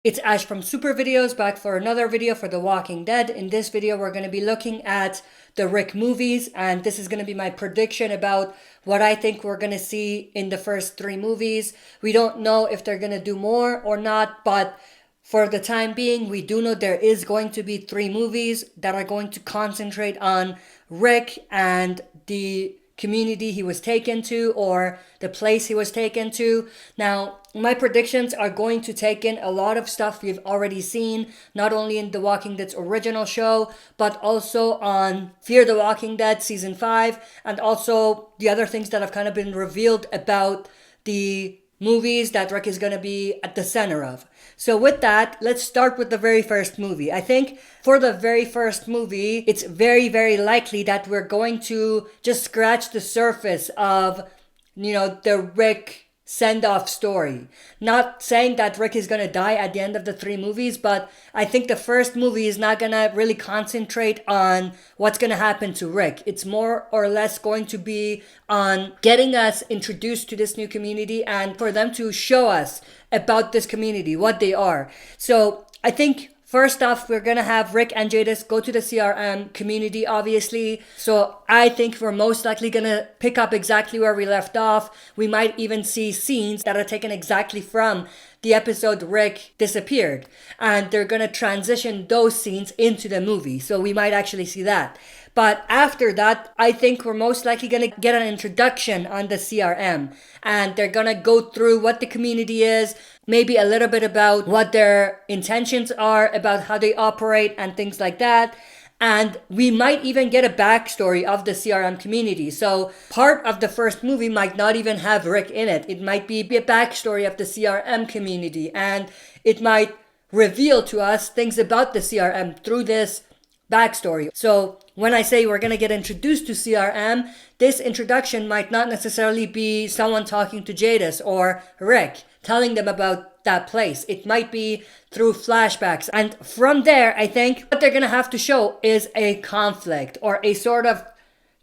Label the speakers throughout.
Speaker 1: It's Ash from Super Videos, back for another video for The Walking Dead. In this video, we're going to be looking at the Rick movies, and this is going to be my prediction about what I think we're going to see in the first 3 movies. We don't know if they're going to do more or not, but for the time being, we do know there is going to be 3 movies that are going to concentrate on Rick and the community he was taken to, or the place he was taken to. Now, my predictions are going to take in a lot of stuff we've already seen, not only in The Walking Dead's original show, but also on Fear the Walking Dead Season 5, and also the other things that have kind of been revealed about the movies that Rick is going to be at the center of. So with that, let's start with the very first movie. I think for the very first movie, it's very, very likely that we're going to just scratch the surface of, the Rick send-off story. Not saying that Rick is going to die at the end of the 3 movies, but I think the first movie is not going to really concentrate on what's going to happen to Rick. It's more or less going to be on getting us introduced to this new community and for them to show us about this community, what they are. So I think first off, we're going to have Rick and Jadis go to the CRM community, obviously. So I think we're most likely going to pick up exactly where we left off. We might even see scenes that are taken exactly from the episode Rick disappeared. And they're going to transition those scenes into the movie. So we might actually see that. But after that, I think we're most likely going to get an introduction on the CRM. And they're going to go through what the community is, maybe a little bit about what their intentions are, about how they operate and things like that. And we might even get a backstory of the CRM community. So part of the first movie might not even have Rick in it. It might be a backstory of the CRM community. And it might reveal to us things about the CRM through this backstory. So when I say we're going to get introduced to CRM, this introduction might not necessarily be someone talking to Jadis or Rick, telling them about that place. It might be through flashbacks. And from there, I think what they're going to have to show is a conflict or a sort of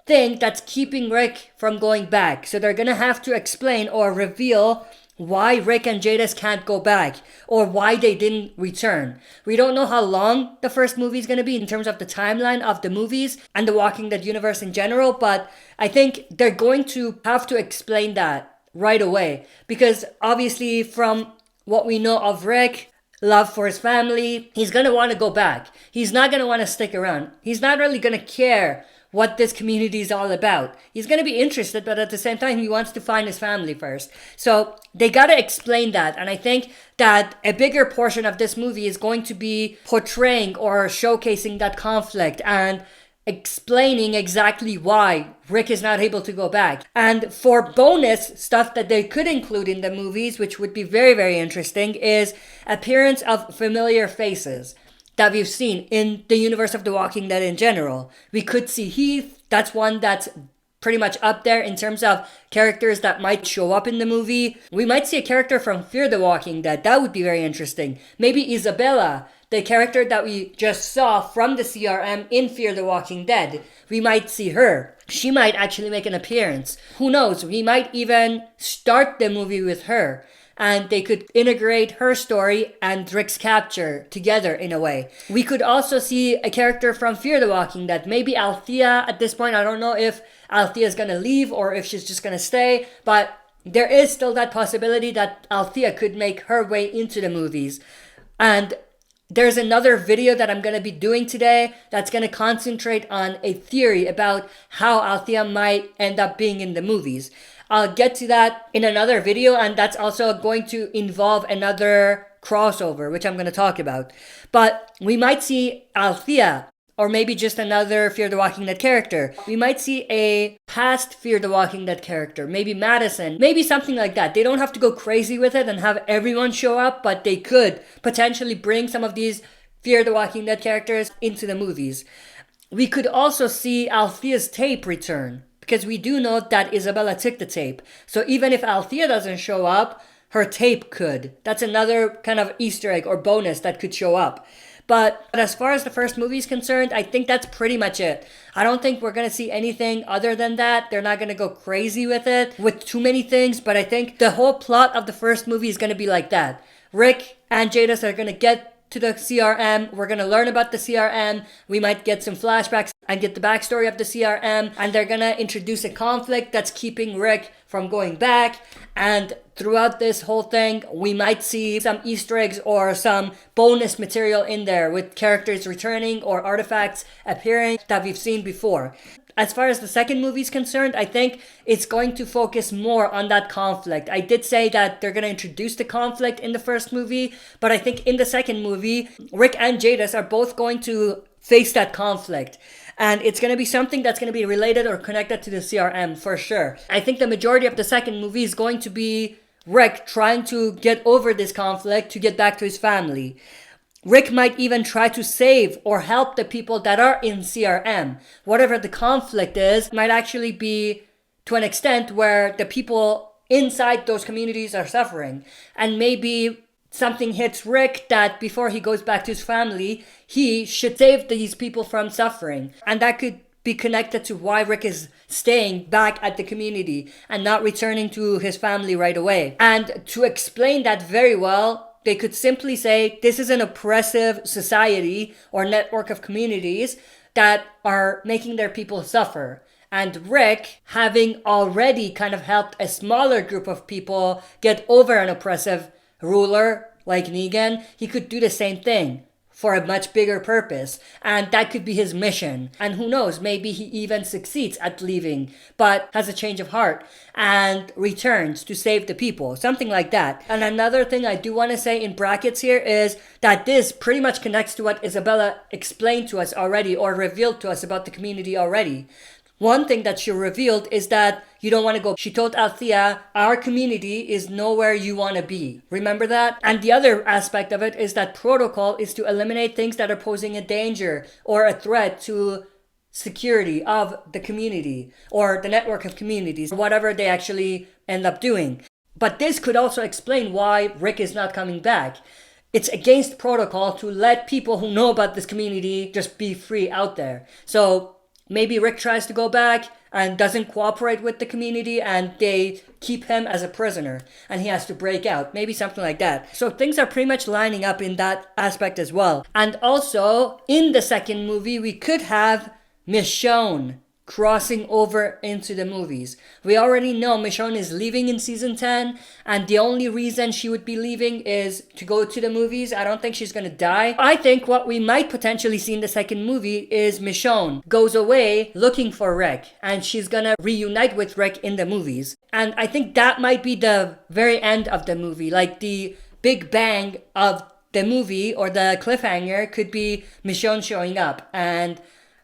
Speaker 1: thing that's keeping Rick from going back. So they're going to have to explain or reveal why Rick and Jadis can't go back or why they didn't return. We don't know how long the first movie is going to be in terms of the timeline of the movies and the Walking Dead universe in general, but I think they're going to have to explain that right away because obviously from what we know of Rick, love for his family, he's going to want to go back. He's not going to want to stick around. He's not really going to care what this community is all about. He's going to be interested, but at the same time, he wants to find his family first. So they got to explain that. And I think that a bigger portion of this movie is going to be portraying or showcasing that conflict and explaining exactly why Rick is not able to go back. And for bonus stuff that they could include in the movies, which would be very, very interesting, is appearance of familiar faces that we've seen in the universe of The Walking Dead in general. We could see Heath. That's one that's pretty much up there in terms of characters that might show up in the movie. We might see a character from Fear the Walking Dead. That would be very interesting. Maybe Isabella, the character that we just saw from the CRM in Fear the Walking Dead. We might see her. She might actually make an appearance. Who knows? We might even start the movie with her. And they could integrate her story and Rick's capture together in a way. We could also see a character from Fear the Walking Dead. Maybe Althea at this point. I don't know if Althea is going to leave or if she's just going to stay. But there is still that possibility that Althea could make her way into the movies. And there's another video that I'm going to be doing today that's going to concentrate on a theory about how Althea might end up being in the movies. I'll get to that in another video, and that's also going to involve another crossover, which I'm going to talk about. But we might see Althea, or maybe just another Fear the Walking Dead character. We might see a past Fear the Walking Dead character, maybe Madison, maybe something like that. They don't have to go crazy with it and have everyone show up, but they could potentially bring some of these Fear the Walking Dead characters into the movies. We could also see Althea's tape return, because we do know that Isabella took the tape. So even if Althea doesn't show up, her tape could. That's another kind of Easter egg or bonus that could show up. But as far as the first movie is concerned, I think that's pretty much it. I don't think we're going to see anything other than that. They're not going to go crazy with it, with too many things. But I think the whole plot of the first movie is going to be like that. Rick and Jadis are going to get to the CRM. We're going to learn about the CRM. We might get some flashbacks and get the backstory of the CRM. And they're going to introduce a conflict that's keeping Rick from going back. And throughout this whole thing, we might see some Easter eggs or some bonus material in there with characters returning or artifacts appearing that we've seen before. As far as the second movie is concerned, I think it's going to focus more on that conflict. I did say that they're going to introduce the conflict in the first movie, but I think in the second movie, Rick and Jadis are both going to face that conflict. And it's going to be something that's going to be related or connected to the CRM for sure. I think the majority of the second movie is going to be Rick trying to get over this conflict to get back to his family. Rick might even try to save or help the people that are in CRM. Whatever the conflict is, might actually be to an extent where the people inside those communities are suffering. And maybe something hits Rick that before he goes back to his family, he should save these people from suffering. And that could be connected to why Rick is staying back at the community and not returning to his family right away. And to explain that very well, they could simply say this is an oppressive society or network of communities that are making their people suffer. And Rick, having already kind of helped a smaller group of people get over an oppressive ruler like Negan, he could do the same thing for a much bigger purpose. And that could be his mission. And who knows, maybe he even succeeds at leaving, but has a change of heart and returns to save the people. Something like that. And another thing I do want to say in brackets here is that this pretty much connects to what Isabella explained to us already or revealed to us about the community already. One thing that she revealed is that you don't want to go. She told Althea, our community is nowhere you want to be. Remember that? And the other aspect of it is that protocol is to eliminate things that are posing a danger or a threat to security of the community or the network of communities, whatever they actually end up doing. But this could also explain why Rick is not coming back. It's against protocol to let people who know about this community just be free out there. So maybe Rick tries to go back and doesn't cooperate with the community and they keep him as a prisoner and he has to break out. Maybe something like that. So things are pretty much lining up in that aspect as well. And also, in the second movie, we could have Michonne crossing over into the movies. We already know Michonne is leaving in season 10 and the only reason she would be leaving is to go to the movies. I don't think she's gonna die. I think what we might potentially see in the second movie is Michonne goes away looking for Rick and she's gonna reunite with Rick in the movies. And I think that might be the very end of the movie, like the big bang of the movie or the cliffhanger could be Michonne showing up and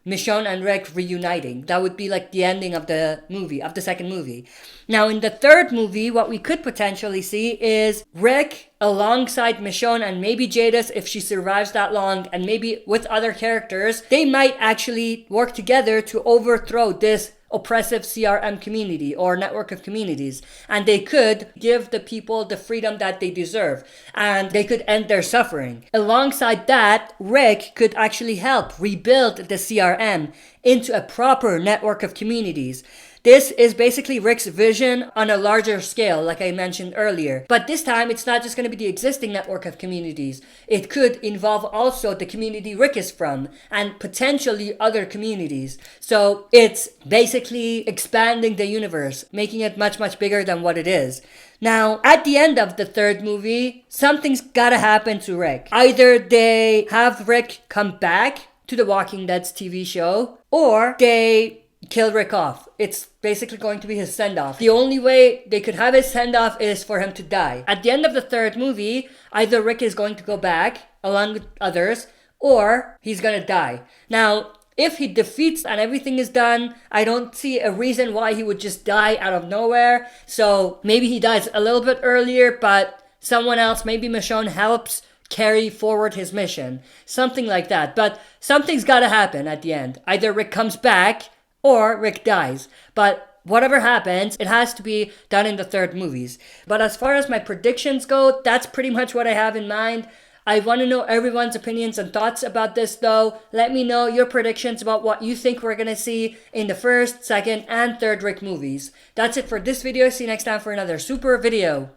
Speaker 1: Michonne and Rick reuniting. That would be like the ending of the movie, of the second movie. Now in the third movie, what we could potentially see is Rick alongside Michonne and maybe Jadis if she survives that long and maybe with other characters, they might actually work together to overthrow this oppressive CRM community or network of communities, and they could give the people the freedom that they deserve and they could end their suffering. Alongside that, Rick could actually help rebuild the CRM into a proper network of communities. This is basically Rick's vision on a larger scale, like I mentioned earlier. But this time, it's not just going to be the existing network of communities. It could involve also the community Rick is from, and potentially other communities. So it's basically expanding the universe, making it much, much bigger than what it is. Now, at the end of the third movie, something's gotta happen to Rick. Either they have Rick come back to The Walking Dead's TV show, or they kill Rick off. It's basically going to be his send-off. The only way they could have his send-off is for him to die. At the end of the third movie, either Rick is going to go back along with others, or he's gonna die. Now, if he defeats and everything is done, I don't see a reason why he would just die out of nowhere. So maybe he dies a little bit earlier, but someone else, maybe Michonne, helps carry forward his mission. Something like that. But something's gotta happen at the end. Either Rick comes back or Rick dies. But whatever happens, it has to be done in the third movies. But as far as my predictions go, that's pretty much what I have in mind. I want to know everyone's opinions and thoughts about this though. Let me know your predictions about what you think we're going to see in the first, second, and third Rick movies. That's it for this video. See you next time for another super video.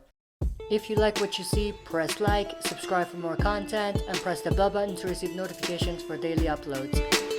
Speaker 1: If you like what you see, press like, subscribe for more content, and press the bell button to receive notifications for daily uploads.